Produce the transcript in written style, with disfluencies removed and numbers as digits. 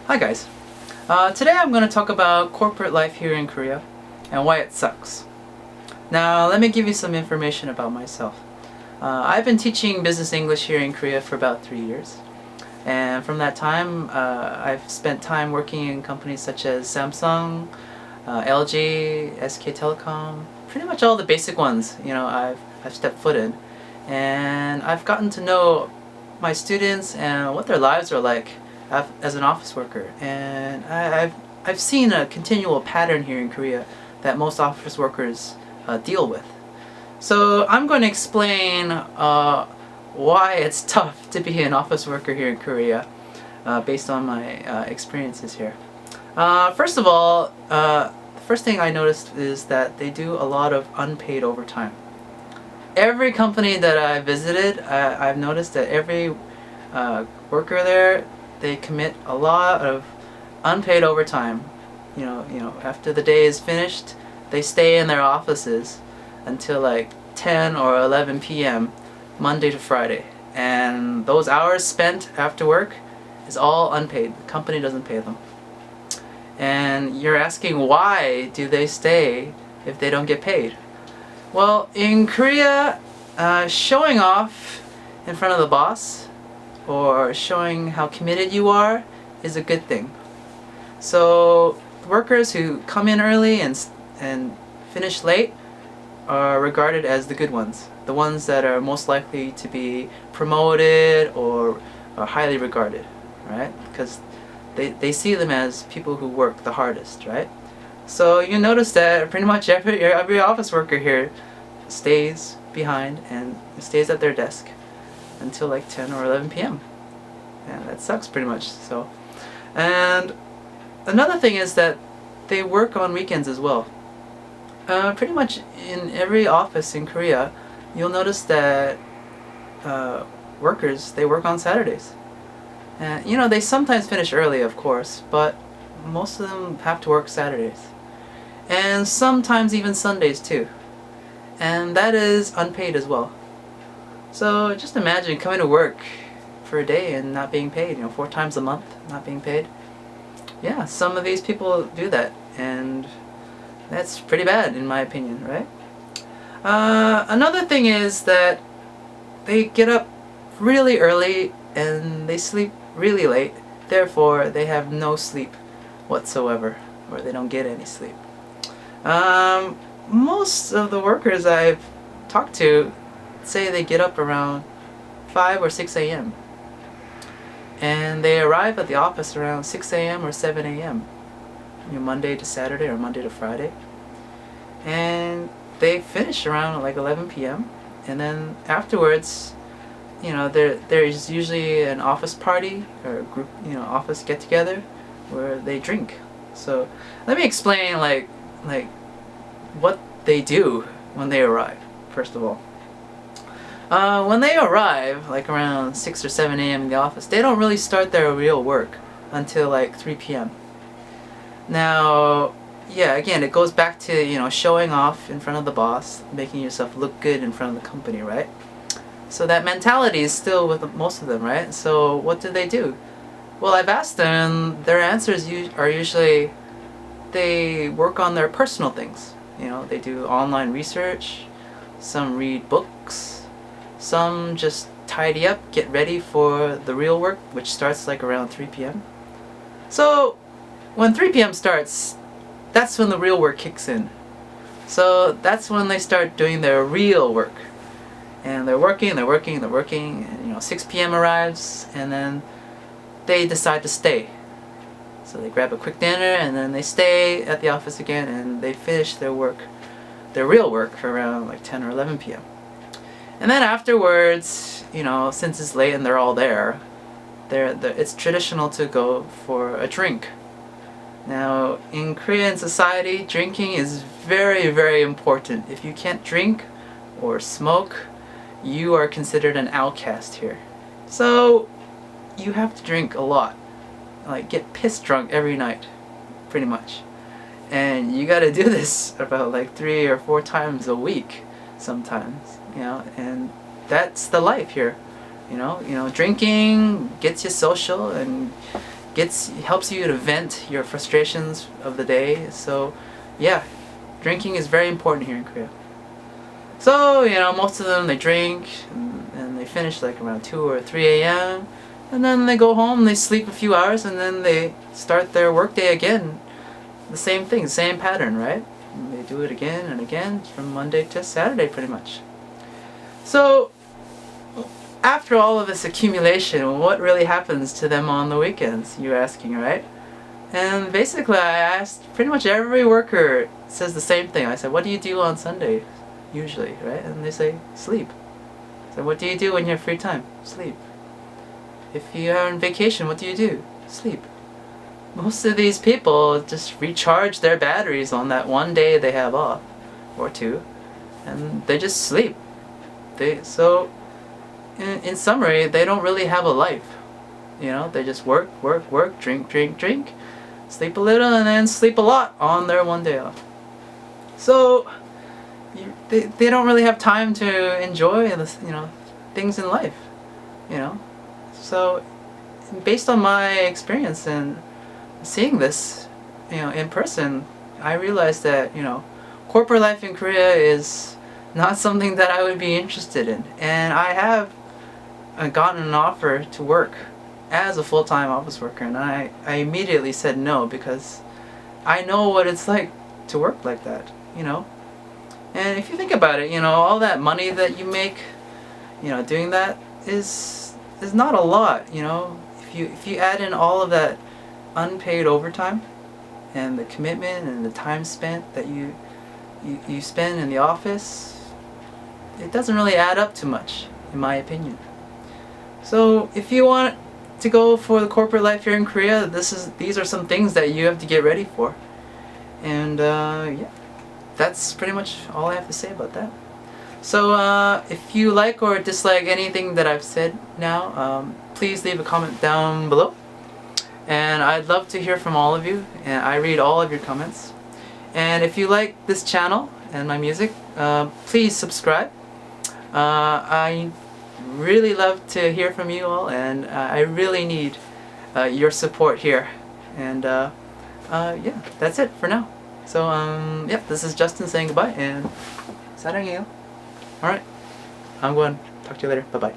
Hi guys. Today I'm going to talk about corporate life here in Korea and why it sucks. Now let me give you some information about myself. I've been teaching business English here in Korea for about 3 years. And from that time, I've spent time working in companies such as Samsung, LG, SK Telecom, pretty much all the basic ones, I've stepped foot in. And I've gotten to know my students and what their lives are like as an office worker. And I've seen a continual pattern here in Korea that most office workers deal with. So I'm going to explain why it's tough to be an office worker here in Korea based on my experiences here. First of all, the first thing I noticed is that they do a lot of unpaid overtime. Every company that I visited, I've noticed that every worker there, they commit a lot of unpaid overtime. After the day is finished, they stay in their offices until like 10 or 11 p.m. Monday to Friday. And those hours spent after work is all unpaid. The company doesn't pay them. And you're asking, why do they stay if they don't get paid? Well, in Korea, showing off in front of the boss or showing how committed you are is a good thing. So workers who come in early and finish late are regarded as the good ones, the ones that are most likely to be promoted or are highly regarded, right? Because they see them as people who work the hardest, right? So you notice that pretty much every office worker here stays behind and stays at their desk until like 10 or 11 p.m. And that sucks pretty much. So, and another thing is that they work on weekends as well. Pretty much in every office in Korea, you'll notice that workers, they work on Saturdays. And they sometimes finish early, of course, but most of them have to work Saturdays. And sometimes even Sundays too. And that is unpaid as well. So just imagine coming to work for a day and not being paid, 4 times a month not being paid. Yeah, some of these people do that, and that's pretty bad in my opinion, right? Another thing is that they get up really early and they sleep really late. Therefore, they have no sleep whatsoever, or they don't get any sleep. Most of the workers I've talked to say they get up around 5 or 6 a.m. and they arrive at the office around 6 a.m. or 7 a.m. Monday to Saturday or Monday to Friday, and they finish around like 11 p.m. and then afterwards, there's usually an office party or a group, office get together where they drink. So let me explain like what they do when they arrive. First of all, when they arrive like around 6 or 7 a.m. in the office, they don't really start their real work until like 3 p.m. Now, yeah, again, it goes back to, showing off in front of the boss, making yourself look good in front of the company, right? So that mentality is still with most of them, right? So what do? Well, I've asked them, their answers are usually they work on their personal things. They do online research, some read books, some just tidy up, get ready for the real work, which starts like around 3 p.m. So when 3 p.m. starts, that's when the real work kicks in. So that's when they start doing their real work. And they're working, and 6 p.m. arrives, and then they decide to stay. So they grab a quick dinner, and then they stay at the office again, and they finish their work, their real work, around like 10 or 11 p.m. And then afterwards, since it's late and they're all there, it's traditional to go for a drink. Now, in Korean society, drinking is very, very important. If you can't drink or smoke, you are considered an outcast here. So, you have to drink a lot. Like, get pissed drunk every night, pretty much. And you gotta do this about like 3 or 4 times a week sometimes, and that's the life here. Drinking gets you social and helps you to vent your frustrations of the day. So yeah, drinking is very important here in Korea. So, most of them, they drink and they finish like around 2 or 3 a.m. and then they go home, they sleep a few hours, and then they start their workday again. The same thing, same pattern, right? And they do it again and again from Monday to Saturday pretty much. So after all of this accumulation, what really happens to them on the weekends, you're asking, right? And basically I asked pretty much every worker says the same thing. I said, what do you do on Sunday usually, right? And they say, sleep. So what do you do when you have free time? Sleep. If you are on vacation, what do you do? Sleep. Most of these people just recharge their batteries on that one day they have off, or two, and they just sleep. So in summary, they don't really have a life. They just work, work, work, drink, drink, drink, sleep a little, and then sleep a lot on their one day off. So they don't really have time to enjoy this, things in life. So based on my experience and seeing this, in person, I realized that, corporate life in Korea is not something that I would be interested in. And I have gotten an offer to work as a full-time office worker, and I immediately said no, because I know what it's like to work like that, And if you think about it, all that money that you make, doing that is not a lot, If you add in all of that unpaid overtime and the commitment and the time spent that you spend in the office, it doesn't really add up to much, in my opinion. So if you want to go for the corporate life here in Korea, these are some things that you have to get ready for. And yeah, that's pretty much all I have to say about that. So if you like or dislike anything that I've said now, please leave a comment down below. And I'd love to hear from all of you, and I read all of your comments. And if you like this channel and my music, please subscribe. I really love to hear from you all, and I really need your support here. And yeah, that's it for now. So yeah, this is Justin saying goodbye, and 사랑해요. Alright, I'm going. Talk to you later. Bye bye.